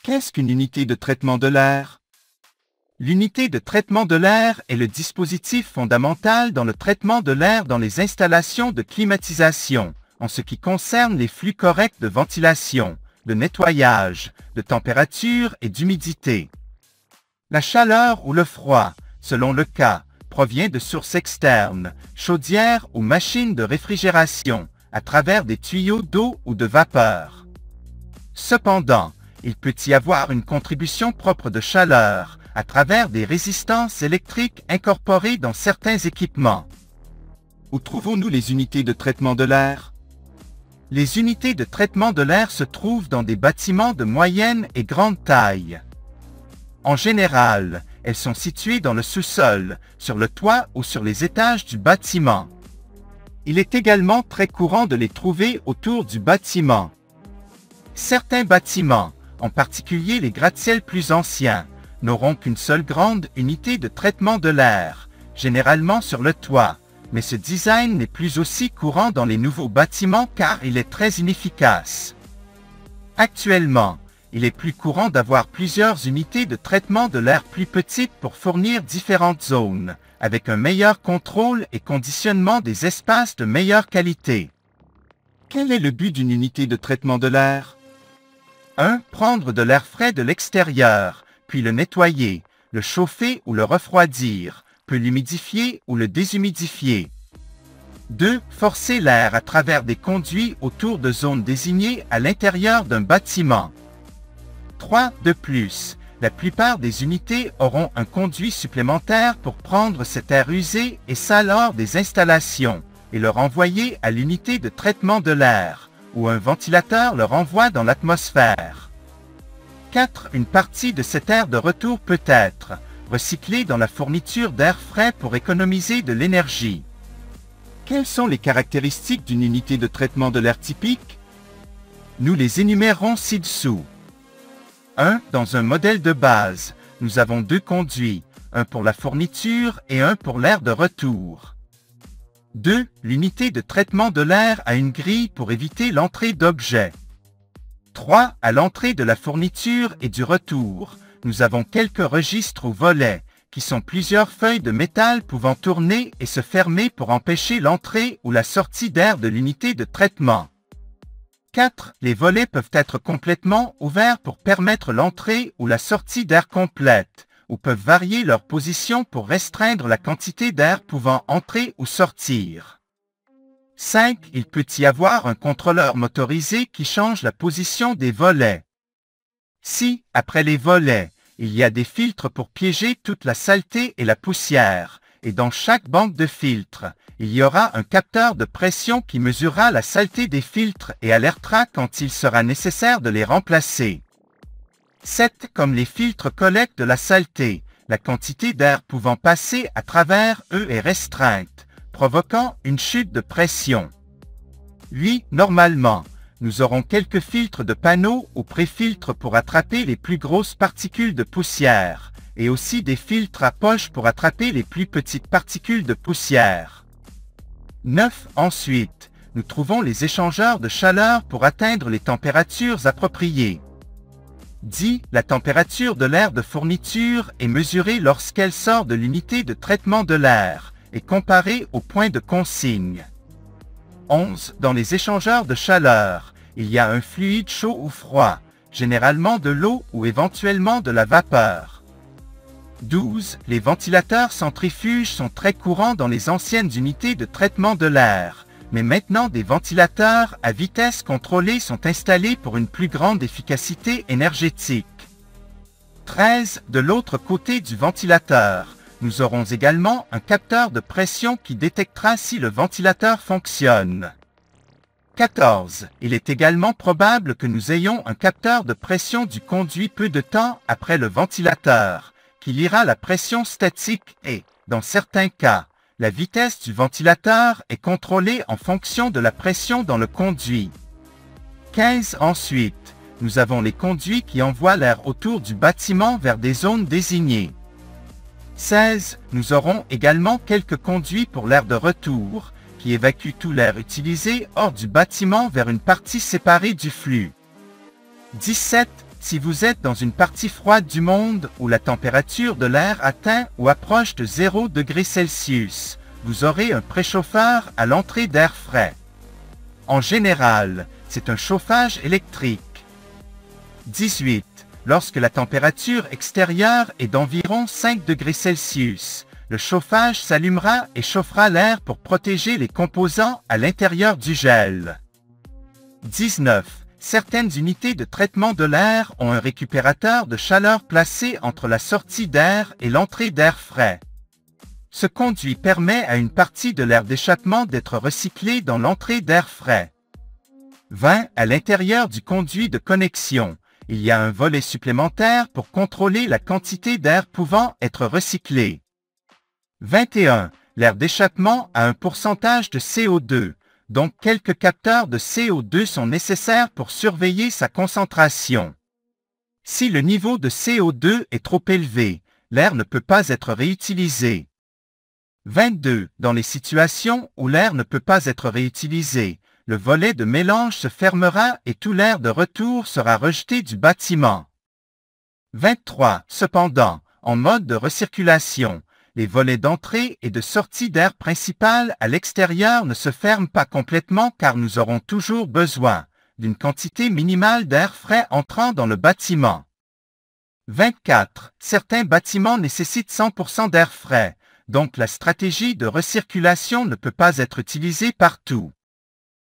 Qu'est-ce qu'une unité de traitement de l'air? L'unité de traitement de l'air est le dispositif fondamental dans le traitement de l'air dans les installations de climatisation, en ce qui concerne les flux corrects de ventilation, de nettoyage, de température et d'humidité. La chaleur ou le froid, selon le cas, provient de sources externes, chaudières ou machines de réfrigération, à travers des tuyaux d'eau ou de vapeur. Cependant, il peut y avoir une contribution propre de chaleur, à travers des résistances électriques incorporées dans certains équipements. Où trouvons-nous les unités de traitement de l'air? Les unités de traitement de l'air se trouvent dans des bâtiments de moyenne et grande taille. En général, elles sont situées dans le sous-sol, sur le toit ou sur les étages du bâtiment. Il est également très courant de les trouver autour du bâtiment. Certains bâtiments, en particulier les gratte-ciels plus anciens, n'auront qu'une seule grande unité de traitement de l'air, généralement sur le toit, mais ce design n'est plus aussi courant dans les nouveaux bâtiments car il est très inefficace. Actuellement, il est plus courant d'avoir plusieurs unités de traitement de l'air plus petites pour fournir différentes zones, avec un meilleur contrôle et conditionnement des espaces de meilleure qualité. Quel est le but d'une unité de traitement de l'air? 1. Prendre de l'air frais de l'extérieur, puis le nettoyer, le chauffer ou le refroidir, puis l'humidifier ou le déshumidifier. 2. Forcer l'air à travers des conduits autour de zones désignées à l'intérieur d'un bâtiment. 3. De plus, la plupart des unités auront un conduit supplémentaire pour prendre cet air usé et sale lors des installations et le renvoyer à l'unité de traitement de l'air, où un ventilateur le renvoie dans l'atmosphère. 4. Une partie de cet air de retour peut être recyclée dans la fourniture d'air frais pour économiser de l'énergie. Quelles sont les caractéristiques d'une unité de traitement de l'air typique? Nous les énumérons ci-dessous. 1. Dans un modèle de base, nous avons 2 conduits, un pour la fourniture et un pour l'air de retour. 2. L'unité de traitement de l'air a une grille pour éviter l'entrée d'objets. 3. À l'entrée de la fourniture et du retour, nous avons quelques registres ou volets, qui sont plusieurs feuilles de métal pouvant tourner et se fermer pour empêcher l'entrée ou la sortie d'air de l'unité de traitement. 4. Les volets peuvent être complètement ouverts pour permettre l'entrée ou la sortie d'air complète, ou peuvent varier leur position pour restreindre la quantité d'air pouvant entrer ou sortir. 5. Il peut y avoir un contrôleur motorisé qui change la position des volets. Si, après les volets, il y a des filtres pour piéger toute la saleté et la poussière, et dans chaque banque de filtres, il y aura un capteur de pression qui mesurera la saleté des filtres et alertera quand il sera nécessaire de les remplacer. 7. Comme les filtres collectent de la saleté, la quantité d'air pouvant passer à travers eux est restreinte, provoquant une chute de pression. 8. Normalement, nous aurons quelques filtres de panneaux ou pré-filtres pour attraper les plus grosses particules de poussière, et aussi des filtres à poche pour attraper les plus petites particules de poussière. 9. Ensuite, nous trouvons les échangeurs de chaleur pour atteindre les températures appropriées. 10. La température de l'air de fourniture est mesurée lorsqu'elle sort de l'unité de traitement de l'air et comparée au point de consigne. 11. Dans les échangeurs de chaleur, il y a un fluide chaud ou froid, généralement de l'eau ou éventuellement de la vapeur. 12. Les ventilateurs centrifuges sont très courants dans les anciennes unités de traitement de l'air, mais maintenant des ventilateurs à vitesse contrôlée sont installés pour une plus grande efficacité énergétique. 13. De l'autre côté du ventilateur, nous aurons également un capteur de pression qui détectera si le ventilateur fonctionne. 14. Il est également probable que nous ayons un capteur de pression du conduit peu de temps après le ventilateur, qui lira la pression statique et, dans certains cas, la vitesse du ventilateur est contrôlée en fonction de la pression dans le conduit. 15. Ensuite, nous avons les conduits qui envoient l'air autour du bâtiment vers des zones désignées. 16. Nous aurons également quelques conduits pour l'air de retour, qui évacue tout l'air utilisé hors du bâtiment vers une partie séparée du flux. 17. Si vous êtes dans une partie froide du monde où la température de l'air atteint ou approche de 0 degré Celsius, vous aurez un préchauffeur à l'entrée d'air frais. En général, c'est un chauffage électrique. 18. Lorsque la température extérieure est d'environ 5 degrés Celsius, le chauffage s'allumera et chauffera l'air pour protéger les composants à l'intérieur du gel. 19. Certaines unités de traitement de l'air ont un récupérateur de chaleur placé entre la sortie d'air et l'entrée d'air frais. Ce conduit permet à une partie de l'air d'échappement d'être recyclé dans l'entrée d'air frais. 20. À l'intérieur du conduit de connexion, il y a un volet supplémentaire pour contrôler la quantité d'air pouvant être recyclé. 21. L'air d'échappement a un pourcentage de CO2, donc quelques capteurs de CO2 sont nécessaires pour surveiller sa concentration. Si le niveau de CO2 est trop élevé, l'air ne peut pas être réutilisé. 22. Dans les situations où l'air ne peut pas être réutilisé, le volet de mélange se fermera et tout l'air de retour sera rejeté du bâtiment. 23. Cependant, en mode de recirculation, les volets d'entrée et de sortie d'air principal à l'extérieur ne se ferment pas complètement car nous aurons toujours besoin d'une quantité minimale d'air frais entrant dans le bâtiment. 24. Certains bâtiments nécessitent 100% d'air frais, donc la stratégie de recirculation ne peut pas être utilisée partout.